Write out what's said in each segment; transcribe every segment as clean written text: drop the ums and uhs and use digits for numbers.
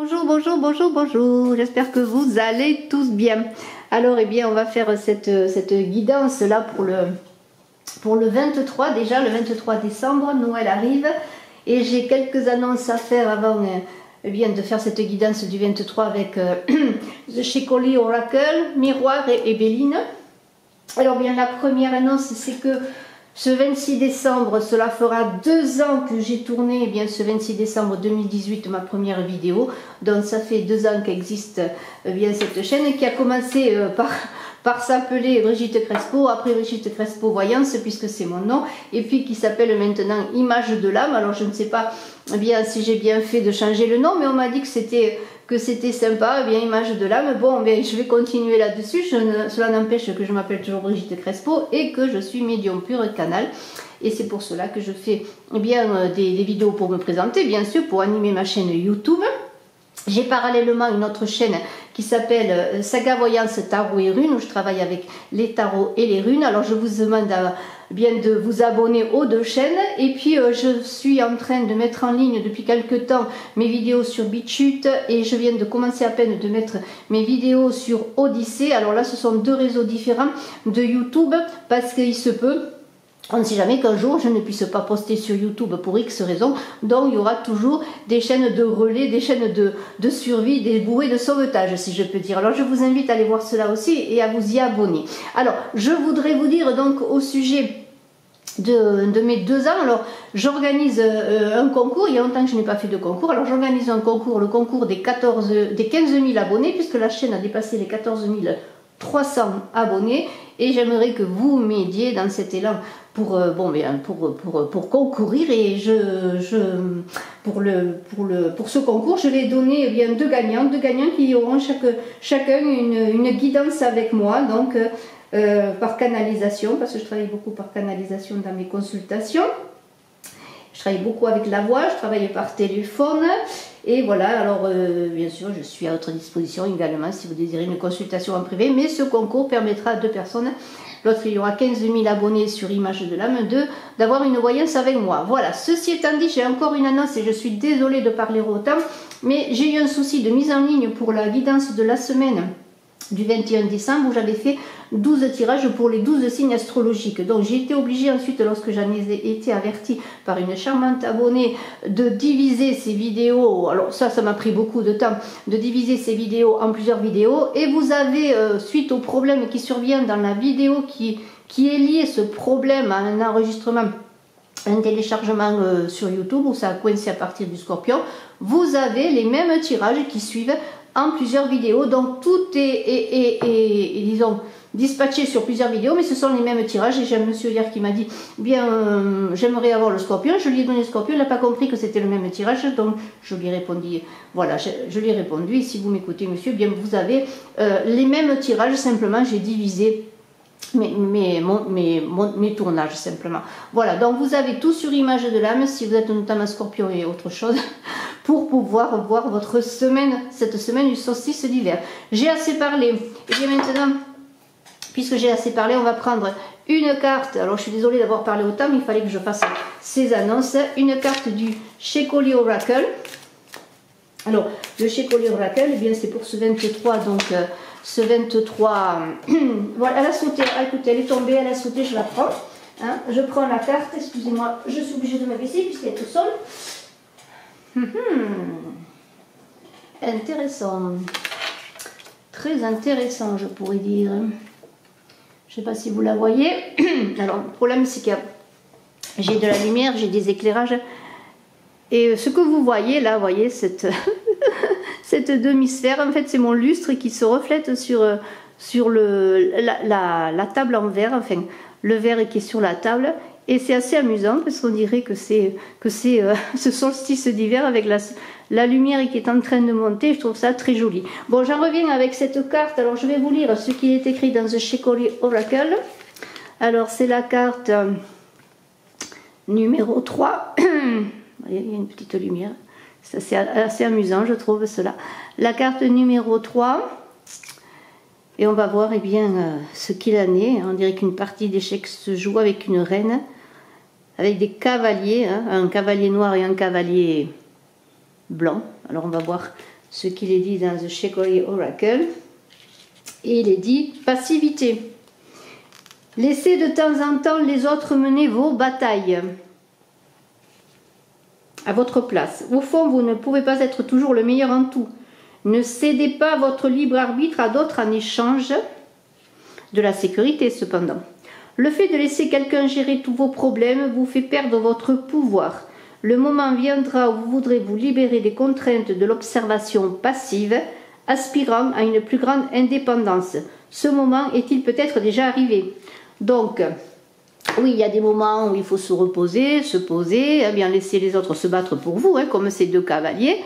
Bonjour, bonjour, bonjour, bonjour. J'espère que vous allez tous bien. Alors, eh bien, on va faire cette guidance là pour le 23, déjà le 23 décembre. Noël arrive et j'ai quelques annonces à faire avant eh bien, de faire cette guidance du 23 avec The Shekoli Oracle, Miroir et Béline. Alors, bien, la première annonce, c'est que ce 26 décembre, cela fera 2 ans que j'ai tourné, eh bien, ce 26 décembre 2018, ma première vidéo. Donc ça fait 2 ans qu'existe bien cette chaîne qui a commencé par s'appeler Brigitte Crespo, après Brigitte Crespo Voyance, puisque c'est mon nom, et puis qui s'appelle maintenant Image de l'âme. Alors je ne sais pas bien si j'ai bien fait de changer le nom, mais on m'a dit que c'était sympa, bien Image de l'âme. Bon, bien, je vais continuer là-dessus. Cela n'empêche que je m'appelle toujours Brigitte Crespo et que je suis médium pur canal. Et c'est pour cela que je fais bien des vidéos pour me présenter, bien sûr, pour animer ma chaîne YouTube. J'ai parallèlement une autre chaîne qui s'appelle Saga Voyance Tarot et Runes, où je travaille avec les tarots et les runes. Alors je vous demande bien de vous abonner aux 2 chaînes. Et puis je suis en train de mettre en ligne depuis quelques temps mes vidéos sur BitChute et je viens de commencer à peine de mettre mes vidéos sur Odyssée. Alors là, ce sont 2 réseaux différents de YouTube parce qu'il se peut, on ne sait jamais qu'un jour je ne puisse pas poster sur YouTube pour X raisons, donc il y aura toujours des chaînes de relais, des chaînes de survie, des bouées de sauvetage si je peux dire. Alors je vous invite à aller voir cela aussi et à vous y abonner. Alors je voudrais vous dire donc au sujet de mes 2 ans, alors j'organise un concours, il y a longtemps que je n'ai pas fait de concours, alors j'organise un concours, le concours des 15 000 abonnés, puisque la chaîne a dépassé les 14 300 abonnés, et j'aimerais que vous m'aidiez dans cet élan pour concourir. Et pour ce concours, je vais donner bien 2 gagnants qui auront chacun une guidance avec moi, donc par canalisation, parce que je travaille beaucoup par canalisation dans mes consultations. Je travaille beaucoup avec la voix, je travaille par téléphone. Et voilà, alors bien sûr, je suis à votre disposition également si vous désirez une consultation en privé. Mais ce concours permettra à 2 personnes, l'autre il y aura 15 000 abonnés sur Image de l'âme, d'avoir une voyance avec moi. Voilà, ceci étant dit, j'ai encore une annonce et je suis désolée de parler autant. Mais j'ai eu un souci de mise en ligne pour la guidance de la semaine du 21 décembre où j'avais fait 12 tirages pour les 12 signes astrologiques. Donc j'ai été obligée ensuite, lorsque j'en ai été avertie par une charmante abonnée, de diviser ces vidéos. Alors ça m'a pris beaucoup de temps, de diviser ces vidéos en plusieurs vidéos. Et vous avez, suite au problème qui survient dans la vidéo qui est lié, ce problème à un enregistrement, un téléchargement sur YouTube où ça a coincé à partir du Scorpion, vous avez les mêmes tirages qui suivent en plusieurs vidéos. Donc tout est disons dispatché sur plusieurs vidéos, mais ce sont les mêmes tirages. Et j'ai un monsieur hier qui m'a dit bien j'aimerais avoir le Scorpion. Je lui ai donné le Scorpion, il n'a pas compris que c'était le même tirage, donc je lui ai répondu, voilà, je lui ai répondu, et si vous m'écoutez monsieur, bien vous avez les mêmes tirages, simplement j'ai divisé mes tournages simplement. Voilà, donc vous avez tout sur Image de l'âme si vous êtes notamment Scorpion et autre chose, pour pouvoir voir votre semaine, cette semaine du solstice d'hiver. J'ai assez parlé, et bien maintenant, puisque j'ai assez parlé, on va prendre une carte. Alors je suis désolée d'avoir parlé autant, mais il fallait que je fasse ces annonces. Une carte du Shekoli Oracle. Alors le Shekoli Oracle, eh bien c'est pour ce 23, donc ce 23, voilà, elle a sauté, écoutez, elle est tombée, elle a sauté, je la prends. Hein, je prends la carte, excusez-moi, je suis obligée de me baisser puisqu'elle est au sol. Intéressant, très intéressant, je pourrais dire. Je ne sais pas si vous la voyez. Alors le problème c'est que j'ai de la lumière, j'ai des éclairages, et ce que vous voyez là, vous voyez cette cette demi-sphère, en fait c'est mon lustre qui se reflète sur la table en verre, enfin le verre qui est sur la table. Et c'est assez amusant parce qu'on dirait que c'est ce solstice d'hiver avec la lumière qui est en train de monter. Je trouve ça très joli. Bon, j'en reviens avec cette carte. Alors je vais vous lire ce qui est écrit dans The Shekoli Oracle. Alors c'est la carte numéro 3. Il y a une petite lumière. C'est assez amusant, je trouve cela. La carte numéro 3. Et on va voir eh bien, ce qu'il en est. On dirait qu'une partie d'échecs se joue avec une reine, avec des cavaliers, hein, un cavalier noir et un cavalier blanc. Alors on va voir ce qu'il est dit dans The Shakari Oracle. Et il est dit passivité. Laissez de temps en temps les autres mener vos batailles à votre place. Au fond, vous ne pouvez pas être toujours le meilleur en tout. Ne cédez pas votre libre arbitre à d'autres en échange de la sécurité, cependant. Le fait de laisser quelqu'un gérer tous vos problèmes vous fait perdre votre pouvoir. Le moment viendra où vous voudrez vous libérer des contraintes de l'observation passive, aspirant à une plus grande indépendance. Ce moment est-il peut-être déjà arrivé? Donc, oui, il y a des moments où il faut se reposer, se poser, eh bien laisser les autres se battre pour vous, hein, comme ces deux cavaliers.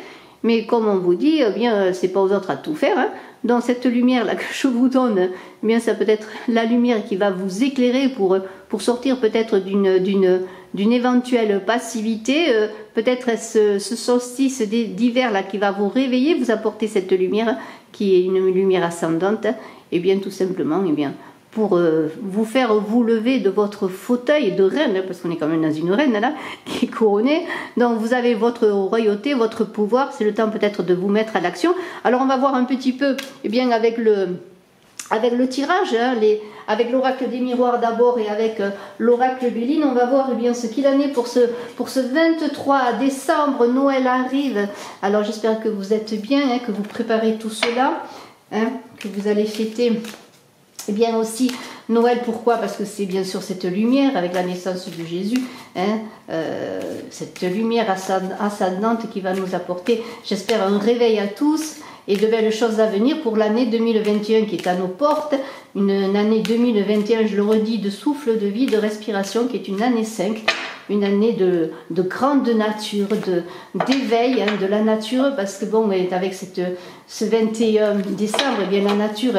Mais comme on vous dit, eh bien, c'est pas aux autres à tout faire. Hein. Dans cette lumière-là que je vous donne, eh bien, ça peut être la lumière qui va vous éclairer pour sortir peut-être d'une éventuelle passivité. Peut-être ce solstice d'hiver-là qui va vous réveiller, vous apporter cette lumière qui est une lumière ascendante. Et bien, tout simplement, eh bien, pour vous faire vous lever de votre fauteuil de reine, parce qu'on est quand même dans une reine là, qui est couronnée. Donc vous avez votre royauté, votre pouvoir, c'est le temps peut-être de vous mettre à l'action. Alors on va voir un petit peu, eh bien, avec le tirage, hein, avec l'oracle des miroirs d'abord et avec l'oracle Béline, on va voir eh bien, ce qu'il en est pour ce 23 décembre. Noël arrive, alors j'espère que vous êtes bien, hein, que vous préparez tout cela, hein, que vous allez fêter. Et bien aussi Noël, pourquoi? Parce que c'est bien sûr cette lumière avec la naissance de Jésus, hein, cette lumière ascendante qui va nous apporter, j'espère, un réveil à tous et de belles choses à venir pour l'année 2021 qui est à nos portes. Une année 2021, je le redis, de souffle de vie, de respiration, qui est une année 5. Une année de grande nature, d'éveil, hein, de la nature, parce que bon, avec ce 21 décembre, eh bien la nature,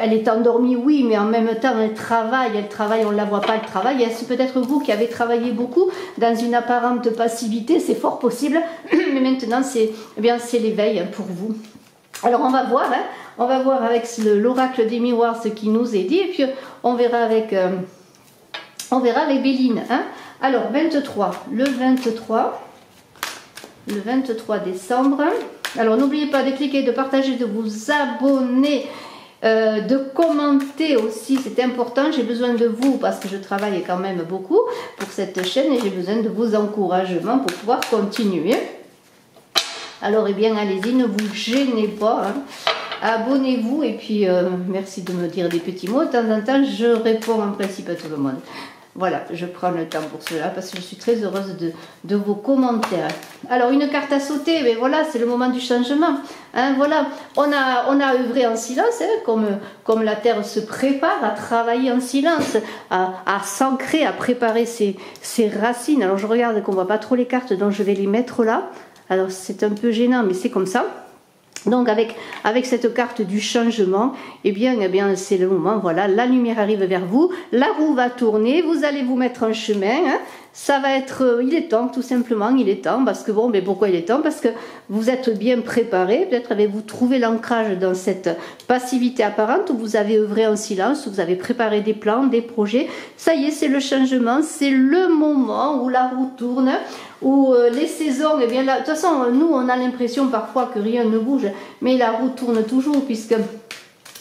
elle est endormie, oui, mais en même temps, elle travaille, on ne la voit pas, elle travaille. C'est peut-être vous qui avez travaillé beaucoup dans une apparente passivité, c'est fort possible, mais maintenant, c'est l'éveil pour vous. Alors, on va voir avec l'oracle des miroirs ce qui nous est dit, et puis on verra avec Béline, hein. Alors, le 23 décembre. Alors, n'oubliez pas de cliquer, de partager, de vous abonner, de commenter aussi, c'est important. J'ai besoin de vous parce que je travaille quand même beaucoup pour cette chaîne et j'ai besoin de vos encouragements pour pouvoir continuer. Alors, eh bien, allez-y, ne vous gênez pas, hein. Abonnez-vous et puis merci de me dire des petits mots. De temps en temps, je réponds en principe à tout le monde. Voilà, je prends le temps pour cela parce que je suis très heureuse de vos commentaires. Alors, une carte à sauter, mais voilà, c'est le moment du changement. Hein, voilà, on a œuvré en silence, hein, comme la terre se prépare à travailler en silence, à s'ancrer, à préparer ses racines. Alors, je regarde qu'on ne voit pas trop les cartes, donc je vais les mettre là. Alors, c'est un peu gênant, mais c'est comme ça. Donc avec cette carte du changement, eh bien c'est le moment, voilà, la lumière arrive vers vous, la roue va tourner, vous allez vous mettre en chemin, hein. Ça va être, il est temps, tout simplement, il est temps, parce que bon, mais pourquoi il est temps? Parce que vous êtes bien préparé, peut-être avez-vous trouvé l'ancrage dans cette passivité apparente où vous avez œuvré en silence, où vous avez préparé des plans, des projets. Ça y est, c'est le changement, c'est le moment où la roue tourne, où les saisons, eh bien là, de toute façon, nous, on a l'impression parfois que rien ne bouge, mais la roue tourne toujours, puisque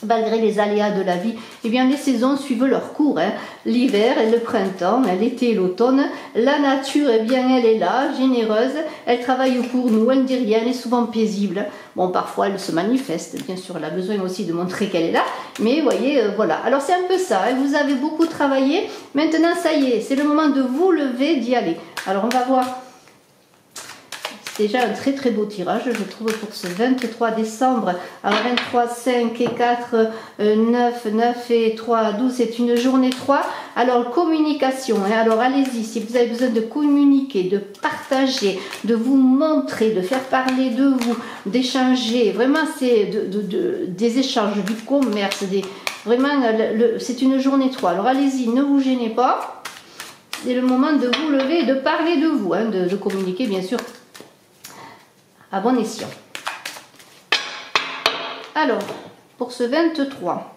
malgré les aléas de la vie, eh bien les saisons suivent leur cours, hein. L'hiver et le printemps, l'été et l'automne, la nature, eh bien elle est là, généreuse, elle travaille pour nous, elle ne dit rien, elle est souvent paisible. Bon, parfois elle se manifeste, bien sûr, elle a besoin aussi de montrer qu'elle est là, mais vous voyez, voilà. Alors c'est un peu ça, hein. Vous avez beaucoup travaillé, maintenant ça y est, c'est le moment de vous lever, d'y aller. Alors on va voir. Déjà un très très beau tirage, je trouve, pour ce 23 décembre. Alors 23, 5 et 4, 9, 9 et 3, 12, c'est une journée 3. Alors communication, hein. Alors allez-y, si vous avez besoin de communiquer, de partager, de vous montrer, de faire parler de vous, d'échanger, vraiment c'est des échanges, du commerce, vraiment c'est une journée 3. Alors allez-y, ne vous gênez pas, c'est le moment de vous lever et de parler de vous, hein, de communiquer bien sûr à bon escient. Alors, pour ce 23,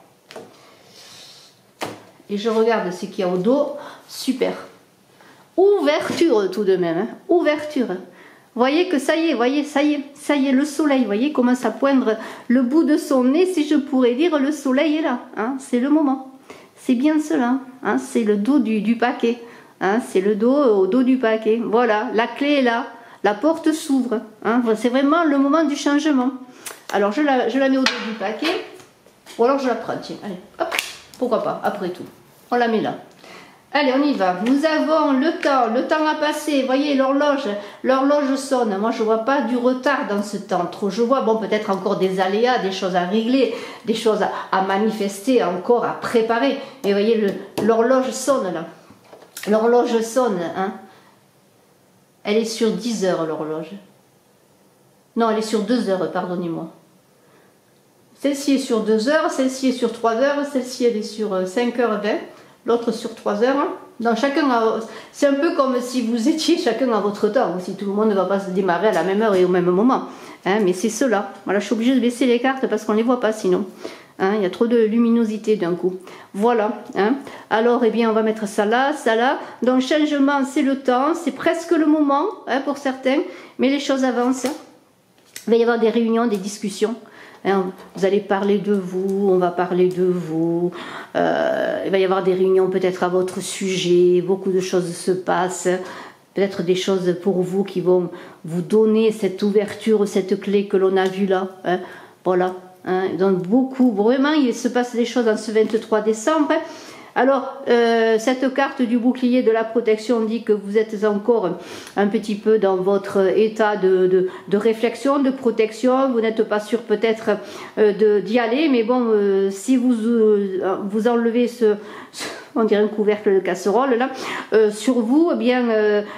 et je regarde ce qu'il y a au dos, super. Ouverture tout de même, hein, ouverture. Voyez que ça y est, voyez, ça y est, le soleil, voyez, commence à poindre le bout de son nez, si je pourrais dire, le soleil est là, hein, c'est le moment. C'est bien cela, hein, c'est le dos du paquet, hein, c'est le dos au dos du paquet. Voilà, la clé est là, la porte s'ouvre, hein, c'est vraiment le moment du changement. Alors je la mets au dos du paquet, ou alors je la prends, tiens, allez, hop, pourquoi pas, après tout, on la met là. Allez, on y va. Nous avons le temps a passé. Voyez, l'horloge sonne. Moi, je ne vois pas du retard dans ce temps. Trop, je vois, bon, peut-être encore des aléas, des choses à régler, des choses à manifester, encore à préparer. Et voyez, l'horloge sonne là. L'horloge sonne, hein. Elle est sur 10 heures, l'horloge. Non, elle est sur 2 heures, pardonnez-moi. Celle-ci est sur 2 heures, celle-ci est sur 3 heures, celle-ci, elle est sur 5h20. L'autre sur 3 heures. Donc chacun c'est un peu comme si vous étiez chacun à votre temps. Si tout le monde ne va pas se démarrer à la même heure et au même moment. Hein, mais c'est cela. Voilà, je suis obligée de baisser les cartes parce qu'on ne les voit pas sinon. Hein, il y a trop de luminosité d'un coup. Voilà. Hein. Alors, eh bien, on va mettre ça là, ça là. Donc changement, c'est le temps. C'est presque le moment, hein, pour certains. Mais les choses avancent. Il va y avoir des réunions, des discussions. Vous allez parler de vous, on va parler de vous, il va y avoir des réunions peut-être à votre sujet, beaucoup de choses se passent, peut-être des choses pour vous qui vont vous donner cette ouverture, cette clé que l'on a vue là, hein, voilà, hein, donc beaucoup, vraiment il se passe des choses en ce 23 décembre, hein. Alors, cette carte du bouclier de la protection dit que vous êtes encore un petit peu dans votre état de réflexion, de protection. Vous n'êtes pas sûr peut-être d'y aller, mais bon, si vous enlevez on dirait un couvercle de casserole là, sur vous, eh bien,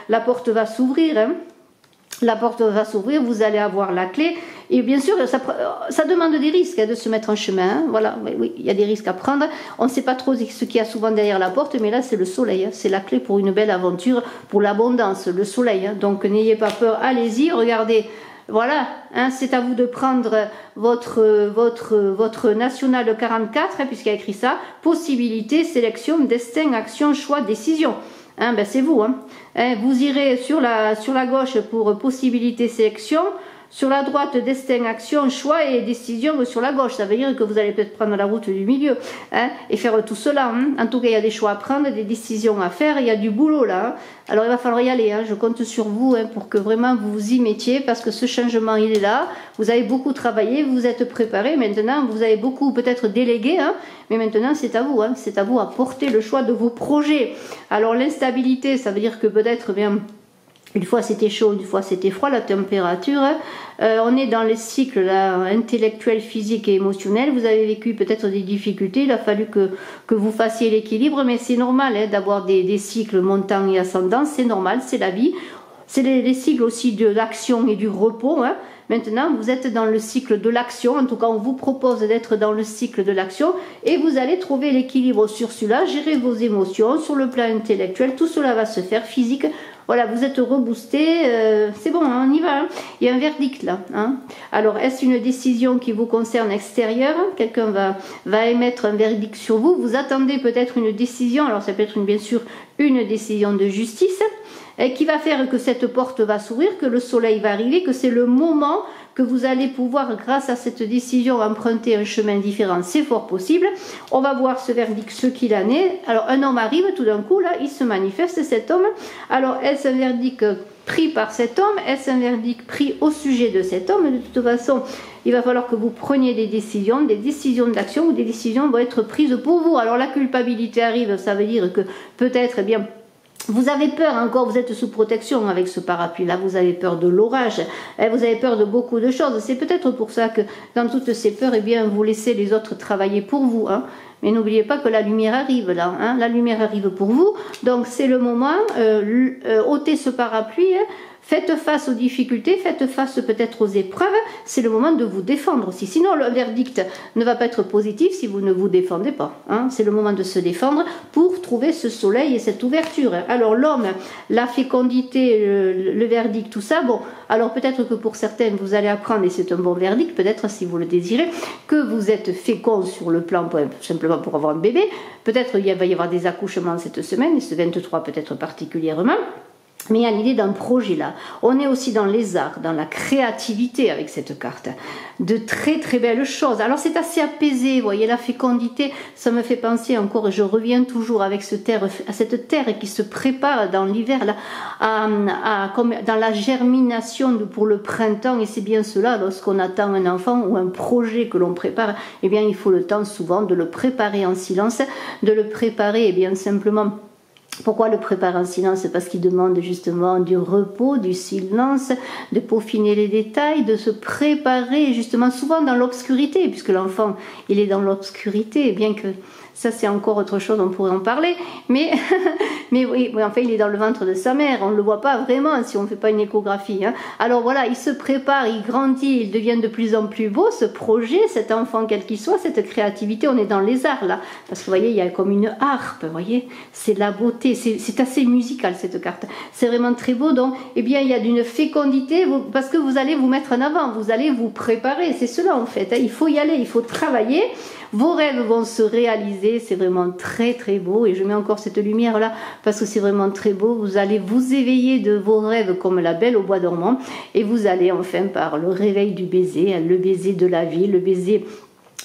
la porte va s'ouvrir, hein. La porte va s'ouvrir, vous allez avoir la clé. Et bien sûr, ça demande des risques, hein, de se mettre en chemin. Hein. Voilà, oui, il y a des risques à prendre. On ne sait pas trop ce qu'il y a souvent derrière la porte, mais là, c'est le soleil. Hein. C'est la clé pour une belle aventure, pour l'abondance, le soleil. Hein. Donc, n'ayez pas peur, allez-y, regardez. Voilà, hein, c'est à vous de prendre votre national 44, hein, puisqu'il y a écrit ça. Possibilité, sélection, destin, action, choix, décision. Hein, ben c'est vous. Hein. Vous irez sur la gauche pour possibilité sélection, sur la droite destin, action, choix et décision sur la gauche. Ça veut dire que vous allez peut-être prendre la route du milieu, hein, et faire tout cela. Hein. En tout cas, il y a des choix à prendre, des décisions à faire, il y a du boulot là. Hein. Alors il va falloir y aller. Hein. Je compte sur vous, hein, pour que vraiment vous vous y mettiez, parce que ce changement il est là. Vous avez beaucoup travaillé, vous vous êtes préparé. Maintenant, vous avez beaucoup peut-être délégué, hein, mais maintenant c'est à vous. Hein. C'est à vous à porter le choix de vos projets. Alors l'instabilité, ça veut dire que peut-être bien. Une fois c'était chaud, une fois c'était froid, la température. On est dans les cycles là, intellectuels, physiques et émotionnels. Vous avez vécu peut-être des difficultés. Il a fallu que vous fassiez l'équilibre, mais c'est normal, hein, d'avoir des cycles montants et ascendants. C'est normal, c'est la vie. C'est les cycles aussi de l'action et du repos. Hein. Maintenant, vous êtes dans le cycle de l'action. En tout cas, on vous propose d'être dans le cycle de l'action et vous allez trouver l'équilibre sur celui-là, gérer vos émotions sur le plan intellectuel. Tout cela va se faire, physique. Voilà, vous êtes reboosté, c'est bon, hein, on y va. Hein. Il y a un verdict là. Hein. Alors, est-ce une décision qui vous concerne extérieure? Quelqu'un va émettre un verdict sur vous. Vous attendez peut-être une décision. Alors, ça peut être bien sûr une décision de justice, et qui va faire que cette porte va s'ouvrir, que le soleil va arriver, que c'est le moment que vous allez pouvoir, grâce à cette décision, emprunter un chemin différent. C'est fort possible. On va voir ce verdict, ce qu'il en est. Alors, un homme arrive, tout d'un coup, là, il se manifeste, cet homme. Alors, est-ce un verdict pris par cet homme? Est-ce un verdict pris au sujet de cet homme? De toute façon, il va falloir que vous preniez des décisions d'action, ou des décisions vont être prises pour vous. Alors, la culpabilité arrive, ça veut dire que peut-être, eh bien, vous avez peur encore, vous êtes sous protection avec ce parapluie-là, vous avez peur de l'orage, vous avez peur de beaucoup de choses. C'est peut-être pour ça que dans toutes ces peurs, eh bien, vous laissez les autres travailler pour vous. Hein. Mais n'oubliez pas que la lumière arrive là, hein. La lumière arrive pour vous, donc c'est le moment, ôtez ce parapluie, hein. Faites face aux difficultés, faites face peut-être aux épreuves, c'est le moment de vous défendre aussi. Sinon, le verdict ne va pas être positif si vous ne vous défendez pas. Hein. C'est le moment de se défendre pour trouver ce soleil et cette ouverture. Alors l'homme, la fécondité, le verdict, tout ça, bon, alors peut-être que pour certaines, vous allez apprendre, et c'est un bon verdict, peut-être si vous le désirez, que vous êtes fécond sur le plan, simplement pour avoir un bébé. Peut-être il va y avoir des accouchements cette semaine, et ce 23 peut-être particulièrement. Mais il y a l'idée d'un projet là. On est aussi dans les arts, dans la créativité avec cette carte. De très très belles choses. Alors c'est assez apaisé, vous voyez la fécondité, ça me fait penser encore, et je reviens toujours avec à cette terre qui se prépare dans l'hiver, comme dans la germination pour le printemps, et c'est bien cela, lorsqu'on attend un enfant ou un projet que l'on prépare, eh bien il faut le temps souvent de le préparer en silence, de le préparer, eh bien simplement. Pourquoi le préparer en silence? Parce qu'il demande justement du repos, du silence, de peaufiner les détails, de se préparer justement souvent dans l'obscurité, puisque l'enfant il est dans l'obscurité, bien que ça c'est encore autre chose, on pourrait en parler, mais oui, enfin il est dans le ventre de sa mère, on ne le voit pas vraiment si on ne fait pas une échographie. Hein. Alors voilà, il se prépare, il grandit, il devient de plus en plus beau, ce projet, cet enfant quel qu'il soit, cette créativité, on est dans les arts là, parce que vous voyez, il y a comme une harpe, vous voyez, c'est la beauté, c'est assez musical cette carte, c'est vraiment très beau, donc eh bien il y a d'une fécondité, parce que vous allez vous mettre en avant, vous allez vous préparer, c'est cela en fait, hein. Il faut y aller, il faut travailler. Vos rêves vont se réaliser, c'est vraiment très très beau, et je mets encore cette lumière là parce que c'est vraiment très beau. Vous allez vous éveiller de vos rêves comme la Belle au bois dormant, et vous allez enfin par le réveil du baiser, le baiser de la vie, le baiser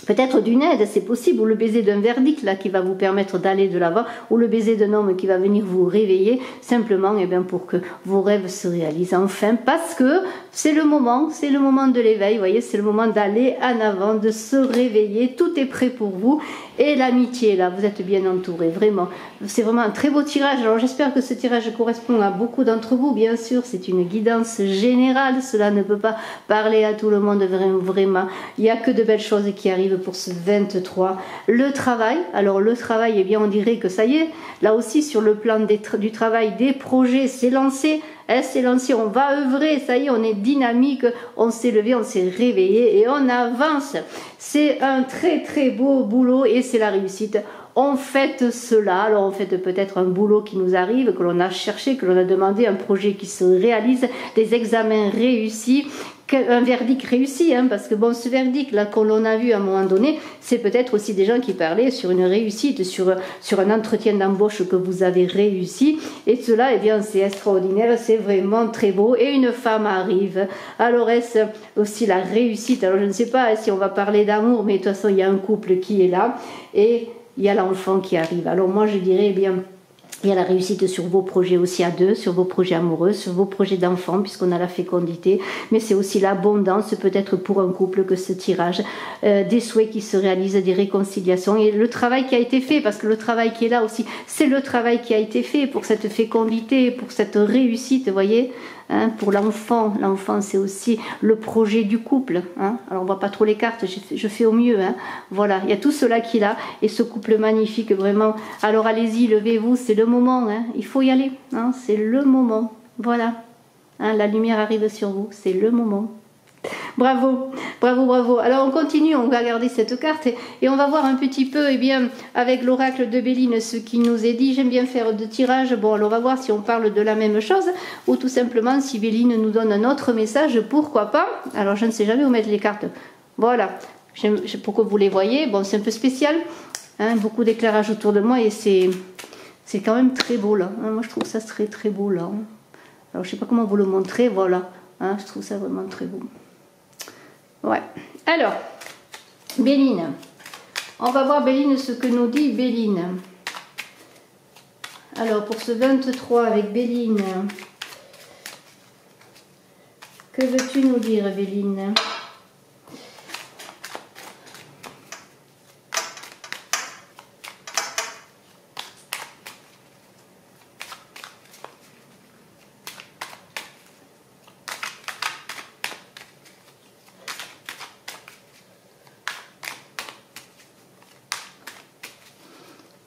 peut-être d'une aide, c'est possible, ou le baiser d'un verdict là qui va vous permettre d'aller de l'avant, ou le baiser d'un homme qui va venir vous réveiller, simplement et bien pour que vos rêves se réalisent enfin, parce que c'est le moment de l'éveil, vous voyez, c'est le moment d'aller en avant, de se réveiller, tout est prêt pour vous, et l'amitié là, vous êtes bien entourés, vraiment, c'est vraiment un très beau tirage. Alors j'espère que ce tirage correspond à beaucoup d'entre vous, bien sûr, c'est une guidance générale, cela ne peut pas parler à tout le monde vraiment, il n'y a que de belles choses qui arrivent pour ce 23. Le travail, alors le travail, eh bien on dirait que ça y est, là aussi sur le plan du travail, des projets, c'est lancé, c'est lancé, on va œuvrer, ça y est, on est dynamique, on s'est levé, on s'est réveillé et on avance. C'est un très très beau boulot et c'est la réussite. On fête cela, alors on fête peut-être un boulot qui nous arrive, que l'on a cherché, que l'on a demandé, un projet qui se réalise, des examens réussis, un verdict réussi, hein, parce que bon, ce verdict là qu'on l'on a vu à un moment donné, c'est peut-être aussi des gens qui parlaient sur une réussite, sur un entretien d'embauche que vous avez réussi, et cela, eh bien, c'est extraordinaire, c'est vraiment très beau, et une femme arrive. Alors est-ce aussi la réussite? Alors je ne sais pas si on va parler d'amour, mais de toute façon il y a un couple qui est là, et il y a l'enfant qui arrive. Alors moi je dirais, eh bien, il y a la réussite sur vos projets aussi à deux, sur vos projets amoureux, sur vos projets d'enfants, puisqu'on a la fécondité, mais c'est aussi l'abondance, peut-être pour un couple, que ce tirage, des souhaits qui se réalisent, des réconciliations, et le travail qui a été fait, parce que le travail qui est là aussi, c'est le travail qui a été fait pour cette fécondité, pour cette réussite, vous voyez, hein, pour l'enfant. L'enfant, c'est aussi le projet du couple, hein. Alors on voit pas trop les cartes, je fais au mieux, hein. Voilà, il y a tout cela qui est là, et ce couple magnifique, vraiment. Alors allez-y, levez-vous, c'est le moment, hein. Il faut y aller, hein. C'est le moment, voilà, hein, la lumière arrive sur vous, c'est le moment. Bravo, bravo, bravo. Alors on continue, on va regarder cette carte et on va voir un petit peu, eh bien, avec l'oracle de Béline, ce qui nous est dit. J'aime bien faire deux tirages. Bon, alors on va voir si on parle de la même chose ou tout simplement si Béline nous donne un autre message, pourquoi pas. Alors je ne sais jamais où mettre les cartes. Voilà, pour que vous les voyez. Bon, c'est un peu spécial, hein, beaucoup d'éclairage autour de moi et c'est quand même très beau là. Moi je trouve ça très très beau là. Alors je sais pas comment vous le montrer, voilà. Hein, je trouve ça vraiment très beau. Ouais. Alors, Béline. On va voir Béline, ce que nous dit Béline. Alors, pour ce 23 avec Béline, que veux-tu nous dire, Béline?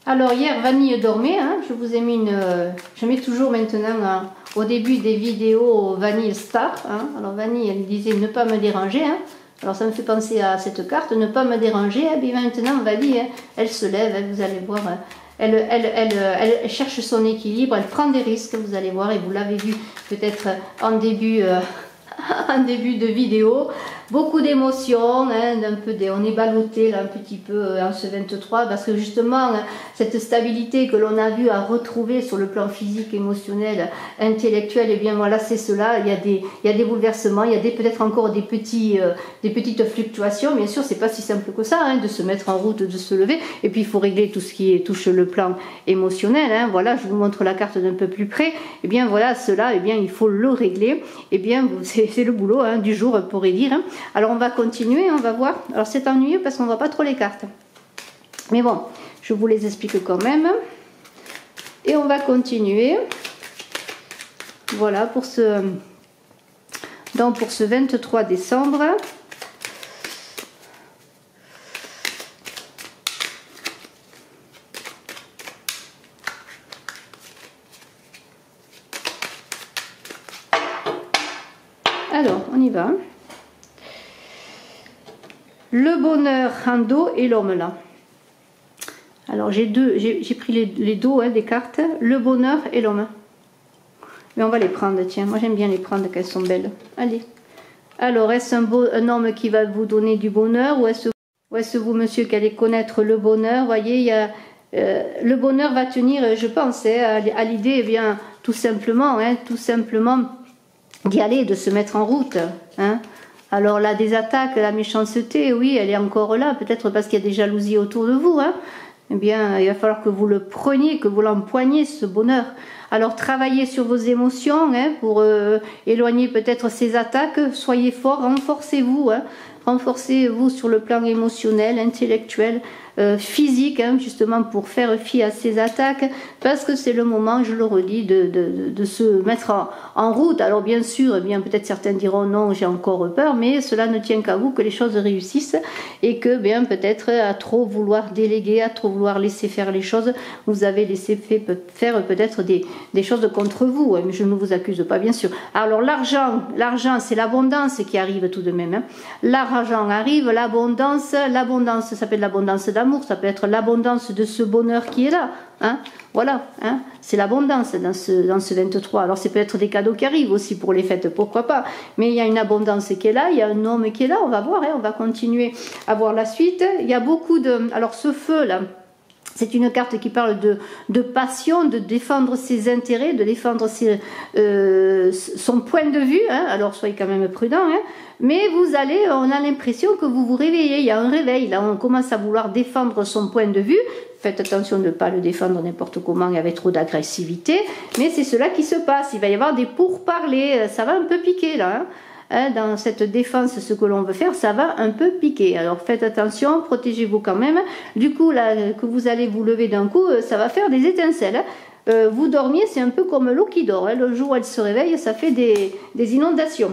Alors hier Vanille dormait, hein, je vous ai mis je mets toujours maintenant au début des vidéos Vanille Star, hein. Alors Vanille elle disait ne pas me déranger, hein. Alors ça me fait penser à cette carte, ne pas me déranger, et bien maintenant Vanille, hein, elle se lève, hein, vous allez voir, hein, elle cherche son équilibre, elle prend des risques, vous allez voir, et vous l'avez vu peut-être en début en début de vidéo. Beaucoup d'émotions, hein, on est ballotté là un petit peu en ce 23 parce que justement cette stabilité que l'on a vu à retrouver sur le plan physique, émotionnel, intellectuel, et bien voilà c'est cela. Il y a des bouleversements, il y a peut-être encore des petites fluctuations. Bien sûr c'est pas si simple que ça, hein, de se mettre en route, de se lever. Et puis il faut régler tout ce qui touche le plan émotionnel. Hein. Voilà, je vous montre la carte d'un peu plus près. Et bien voilà cela, et bien il faut le régler. Et bien c'est le boulot hein, du jour, on pourrait dire. Hein. Alors on va continuer, on va voir. Alors c'est ennuyeux parce qu'on ne voit pas trop les cartes. Mais bon, je vous les explique quand même. Et on va continuer. Voilà pour ce 23 décembre. Alors, on y va. Le bonheur en dos et l'homme là. Alors j'ai pris les dos hein, des cartes. Le bonheur et l'homme. Mais on va les prendre, tiens. Moi j'aime bien les prendre quand elles sont belles. Allez. Alors est-ce un homme qui va vous donner du bonheur ou est-ce vous monsieur qui allez connaître le bonheur? Vous voyez, il y a, le bonheur va tenir, je pense, hein, à l'idée, eh bien, tout simplement d'y aller, de se mettre en route. Hein. Alors là, des attaques, la méchanceté, oui, elle est encore là, peut-être parce qu'il y a des jalousies autour de vous. Hein. Eh bien, il va falloir que vous le preniez, que vous l'empoigniez, ce bonheur. Alors, travaillez sur vos émotions hein, pour éloigner peut-être ces attaques. Soyez fort, renforcez-vous. Hein. Renforcez-vous sur le plan émotionnel, intellectuel, physique, hein, justement pour faire fi à ces attaques, parce que c'est le moment, je le redis, de se mettre en route. Alors bien sûr, eh bien peut-être certains diront non, j'ai encore peur, mais cela ne tient qu'à vous que les choses réussissent et que bien peut-être à trop vouloir déléguer, à trop vouloir laisser faire les choses, vous avez laissé faire peut-être des choses contre vous, hein, mais je ne vous accuse pas bien sûr. Alors l'argent c'est l'abondance qui arrive tout de même. Hein. L'argent arrive, l'abondance ça peut être l'abondance d'amour, ça peut être l'abondance de ce bonheur qui est là. Hein. Voilà, hein. C'est l'abondance dans ce 23. Alors c'est peut-être des cadeaux qui arrivent aussi pour les fêtes, pourquoi pas. Mais il y a une abondance qui est là, il y a un homme qui est là, on va voir, hein, on va continuer à voir la suite. Il y a beaucoup de... Alors ce feu là, c'est une carte qui parle de passion, de défendre ses intérêts, de défendre son point de vue. Hein. Alors soyez quand même prudent. Hein. Mais on a l'impression que vous vous réveillez. Il y a un réveil. Là, on commence à vouloir défendre son point de vue. Faites attention de ne pas le défendre n'importe comment et avec trop d'agressivité. Mais c'est cela qui se passe. Il va y avoir des pourparlers. Ça va un peu piquer là. Hein. Dans cette défense, ce que l'on veut faire, ça va un peu piquer. Alors faites attention, protégez-vous quand même. Du coup, là, que vous allez vous lever d'un coup, ça va faire des étincelles. Vous dormiez, c'est un peu comme l'eau qui dort. Hein. Le jour où elle se réveille, ça fait des inondations.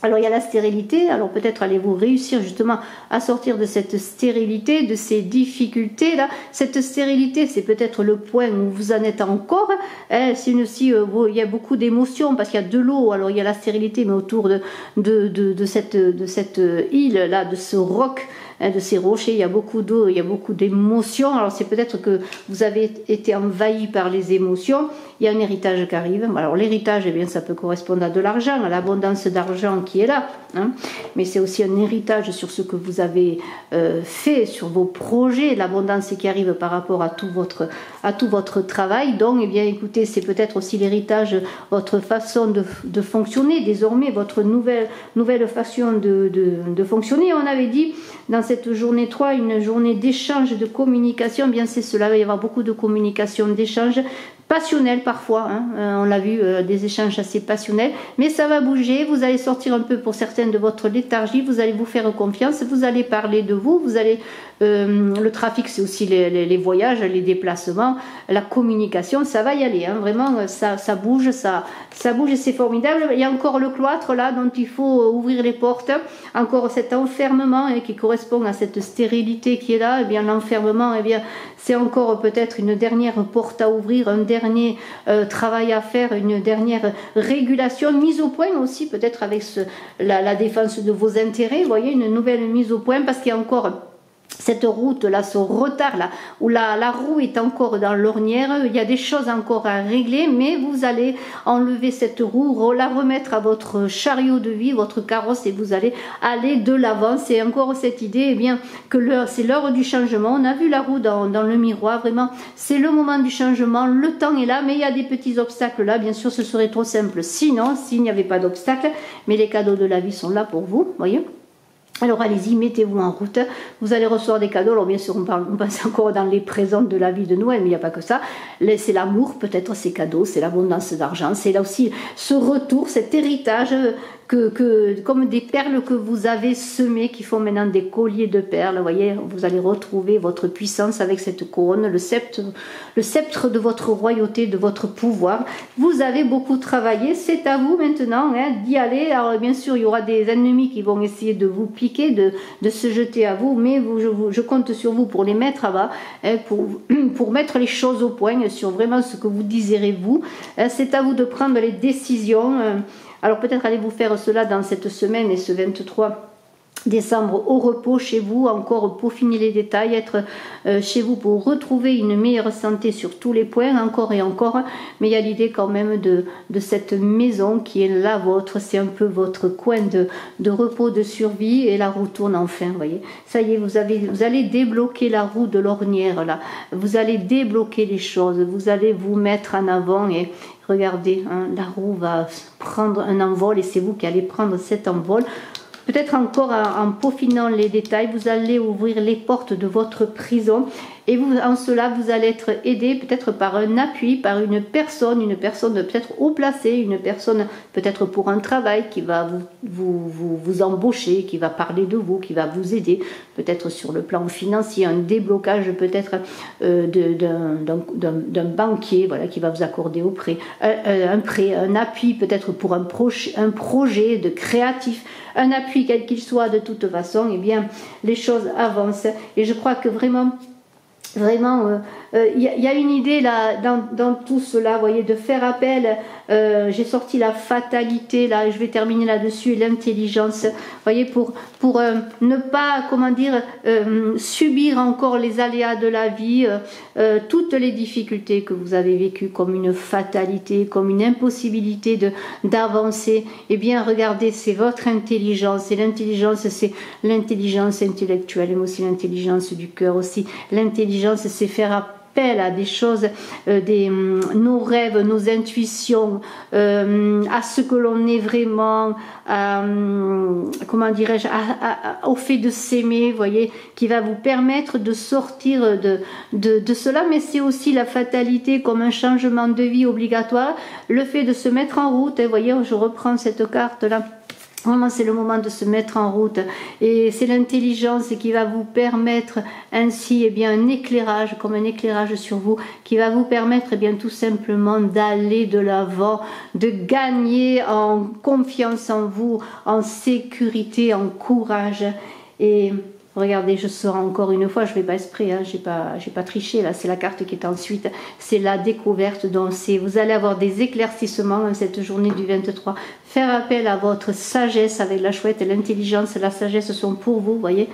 Alors il y a la stérilité, alors peut-être allez-vous réussir justement à sortir de cette stérilité, de ces difficultés là. Cette stérilité c'est peut-être le point où vous en êtes encore, hein. Il y a beaucoup d'émotions parce qu'il y a de l'eau, alors il y a la stérilité mais autour de cette île là, de ce roc, hein, de ces rochers, il y a beaucoup d'eau, il y a beaucoup d'émotions. Alors c'est peut-être que vous avez été envahi par les émotions. Il y a un héritage qui arrive. Alors l'héritage, eh bien, ça peut correspondre à de l'argent, à l'abondance d'argent qui est là. Hein. Mais c'est aussi un héritage sur ce que vous avez fait, sur vos projets, l'abondance qui arrive par rapport à tout votre travail. Donc, eh bien, écoutez, c'est peut-être aussi l'héritage, votre façon de fonctionner, désormais, votre nouvelle façon de fonctionner. On avait dit dans cette journée 3, une journée d'échange, de communication. Eh bien, c'est cela, il va y avoir beaucoup de communication, d'échange, passionnel parfois, hein. On l'a vu, des échanges assez passionnels, mais ça va bouger, vous allez sortir un peu pour certaines de votre léthargie, vous allez vous faire confiance, vous allez parler de vous, le trafic c'est aussi les voyages, les déplacements, la communication, ça va y aller, hein. Vraiment ça bouge, ça bouge et c'est formidable. Il y a encore le cloître là dont il faut ouvrir les portes, encore cet enfermement hein, qui correspond à cette stérilité qui est là. Et bien l'enfermement, eh bien c'est encore peut-être une dernière porte à ouvrir, un dernier travail à faire, une dernière régulation, mise au point aussi peut-être avec la défense de vos intérêts. Vous voyez, une nouvelle mise au point parce qu'il y a encore cette route-là, ce retard-là, où la roue est encore dans l'ornière, il y a des choses encore à régler, mais vous allez enlever cette roue, la remettre à votre chariot de vie, votre carrosse, et vous allez aller de l'avant. C'est encore cette idée, eh bien, que c'est l'heure du changement. On a vu la roue dans le miroir, vraiment, c'est le moment du changement, le temps est là, mais il y a des petits obstacles là, bien sûr, ce serait trop simple sinon, s'il n'y avait pas d'obstacles, mais les cadeaux de la vie sont là pour vous, voyez. Alors allez-y, mettez-vous en route, vous allez recevoir des cadeaux. Alors bien sûr, on pense encore dans les présents de la vie de Noël, mais il n'y a pas que ça. C'est l'amour, peut-être ces cadeaux, c'est l'abondance d'argent, c'est là aussi ce retour, cet héritage comme des perles que vous avez semées, qui font maintenant des colliers de perles. Vous voyez, vous allez retrouver votre puissance avec cette couronne, le sceptre de votre royauté, de votre pouvoir. Vous avez beaucoup travaillé, c'est à vous maintenant d'y aller. Alors bien sûr, il y aura des ennemis qui vont essayer de vous piquer, de se jeter à vous, mais je compte sur vous pour les mettre à bas, pour mettre les choses au point sur vraiment ce que vous désirez vous. C'est à vous de prendre les décisions. Alors peut-être allez-vous faire cela dans cette semaine et ce 23 décembre au repos chez vous, encore peaufiner les détails, être chez vous pour retrouver une meilleure santé sur tous les points, encore et encore, mais il y a l'idée quand même de cette maison qui est la vôtre, c'est un peu votre coin de repos, de survie, et la roue tourne enfin, vous voyez, ça y est, vous allez débloquer la roue de l'ornière là, vous allez débloquer les choses, vous allez vous mettre en avant, et regardez, la roue va prendre un envol, et c'est vous qui allez prendre cet envol. Peut-être encore en peaufinant les détails, vous allez ouvrir les portes de votre prison, et en cela vous allez être aidé peut-être par un appui, par une personne peut-être haut placée, une personne peut-être pour un travail qui va vous embaucher, qui va parler de vous, qui va vous aider, peut-être sur le plan financier, un déblocage peut-être d'un banquier, voilà, qui va vous accorder un prêt, un appui peut-être pour un projet de créatif, un appui quel qu'il soit. De toute façon, eh bien, les choses avancent, et je crois que vraiment, il y a une idée là dans tout cela, vous voyez, de faire appel. J'ai sorti la fatalité là, et je vais terminer là-dessus, et l'intelligence, vous voyez, pour ne pas, comment dire, subir encore les aléas de la vie, toutes les difficultés que vous avez vécues comme une fatalité, comme une impossibilité d'avancer. Eh bien, regardez, c'est votre intelligence, et l'intelligence, c'est l'intelligence intellectuelle, mais aussi l'intelligence du cœur, aussi l'intelligence, c'est faire appel à des choses, nos rêves, nos intuitions, à ce que l'on est vraiment, comment dirais-je, au fait de s'aimer, vous voyez, qui va vous permettre de sortir de cela. Mais c'est aussi la fatalité comme un changement de vie obligatoire, le fait de se mettre en route, vous voyez, je reprends cette carte là. Vraiment, c'est le moment de se mettre en route, et c'est l'intelligence qui va vous permettre ainsi, eh bien, un éclairage, comme un éclairage sur vous, qui va vous permettre, eh bien, tout simplement d'aller de l'avant, de gagner en confiance en vous, en sécurité, en courage. Et regardez, je sors encore une fois, je ne fais pas exprès, j'ai pas triché là, c'est la carte qui est ensuite, c'est la découverte. Donc vous allez avoir des éclaircissements dans cette journée du 23, faire appel à votre sagesse avec la chouette, et l'intelligence et la sagesse sont pour vous, voyez,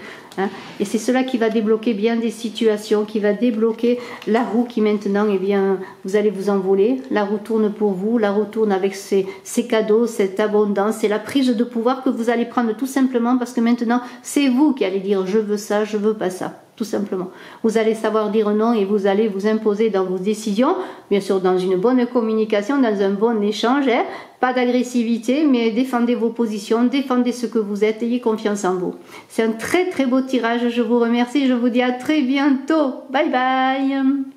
et c'est cela qui va débloquer bien des situations, qui va débloquer la roue qui maintenant, eh bien, vous allez vous envoler, la roue tourne pour vous, la roue tourne avec ses cadeaux, cette abondance, et la prise de pouvoir que vous allez prendre tout simplement, parce que maintenant c'est vous qui allez dire je veux ça, je veux pas ça, tout simplement. Vous allez savoir dire non, et vous allez vous imposer dans vos décisions, bien sûr dans une bonne communication, dans un bon échange, pas d'agressivité, mais défendez vos positions, défendez ce que vous êtes, ayez confiance en vous. C'est un très très beau tirage, je vous remercie, je vous dis à très bientôt, bye bye.